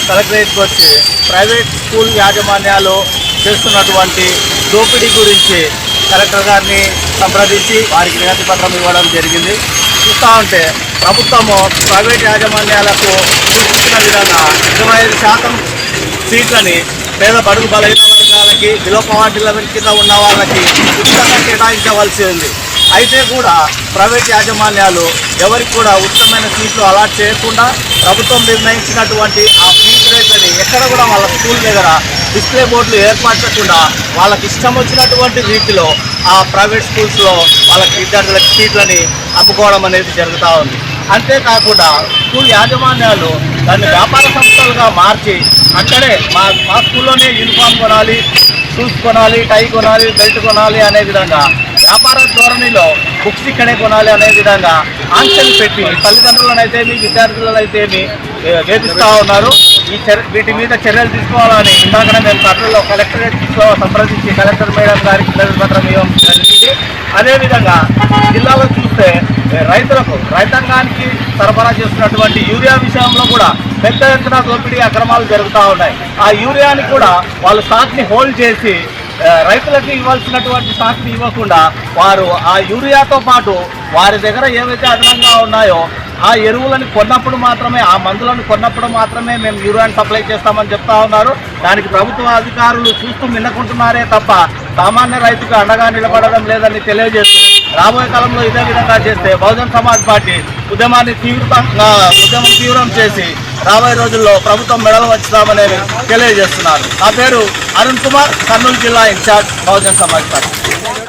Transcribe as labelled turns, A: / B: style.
A: కలెక్టరేట్కి వచ్చి private school యాజమాన్యాలు చేస్తున్నటువంటి దోపిడీ గురించి కలెక్టర్ గారిని సంప్రదించి వారికి వినతి పత్రం ఇవ్వడం జరిగింది. చూస్తూ ఉంటే ప్రభుత్వము ప్రైవేట్ యాజమాన్యాలకు సూచించిన విధంగా 25% సీట్లని పేద బడుగు బలహీన వర్గాలకి, బిలో పవర్టీ లెవెల్ కింద ఉన్న వాళ్ళకి ఉచితంగా కేటాయించవలసి ఉంది. అయితే కూడా ప్రైవేట్ యాజమాన్యాలు ఎవరికి కూడా ఉచితమైన సీట్లు అలాట్ చేయకుండా ప్రభుత్వం నిర్ణయించినటువంటి ఆ ఫీజు రేట్లని ఎక్కడ కూడా వాళ్ళ స్కూల్ దగ్గర డిస్ప్లే బోర్డులు ఏర్పరచకుండా వాళ్ళకి ఇష్టం వచ్చినటువంటి రీతిలో ఆ ప్రైవేట్ స్కూల్స్లో వాళ్ళకి విద్యార్థులకు సీట్లని అమ్ముకోవడం అనేది జరుగుతూ ఉంది. అంతేకాకుండా స్కూల్ యాజమాన్యాలు దాన్ని వ్యాపార సంస్థలుగా మార్చి అక్కడే మా స్కూల్లోనే యూనిఫామ్ కొనాలి, షూస్ కొనాలి, టై కొనాలి, బెల్ట్ కొనాలి అనే విధంగా వ్యాపార ధోరణిలో బుక్స్ ఇక్కడే కొనాలి అనే విధంగా ఆంక్షలు పెట్టి తల్లిదండ్రులనైతేమి విద్యార్థులనైతేమి వేధిస్తూ ఉన్నారు. వీటి మీద చర్యలు తీసుకోవాలని ఇందాకనే మేము కర్నూలులో కలెక్టరేట్లో సంప్రదించి కలెక్టర్ మేడం గారికి పత్రం ఇవ్వడం జరిగింది. అదేవిధంగా జిల్లాలో చూస్తే రైతాంగానికి సరఫరా చేస్తున్నటువంటి యూరియా విషయంలో కూడా పెద్ద ఎత్తున దోపిడీ అక్రమాలు జరుగుతూ ఉన్నాయి. ఆ యూరియాని కూడా వాళ్ళు స్టాక్ని హోల్డ్ చేసి రైతులకు ఇవ్వాల్సినటువంటి స్టాక్ని ఇవ్వకుండా వారు ఆ యూరియాతో పాటు వారి దగ్గర ఏవైతే అదనంగా ఉన్నాయో ఆ ఎరువులను కొన్నప్పుడు మాత్రమే, ఆ మందులను కొన్నప్పుడు మాత్రమే మేము యూరియాని సప్లై చేస్తామని చెప్తా ఉన్నారు. దానికి ప్రభుత్వ అధికారులు చూస్తూ మిన్నకుంటున్నారే తప్ప సామాన్య రైతుకు అండగా నిలబడడం లేదని తెలియజేస్తూ రాబోయే కాలంలో ఇదే విధంగా చేస్తే బహుజన్ సమాజ్ పార్టీ ఉద్యమం తీవ్రం చేసి రాబోయే రోజుల్లో ప్రభుత్వం మెడలు వచ్చుతామనేది తెలియజేస్తున్నారు. నా పేరు అరుణ్ కుమార్, కర్నూలు జిల్లా ఇన్ఛార్జ్ బహుజన్ సమాజ్ పార్టీ.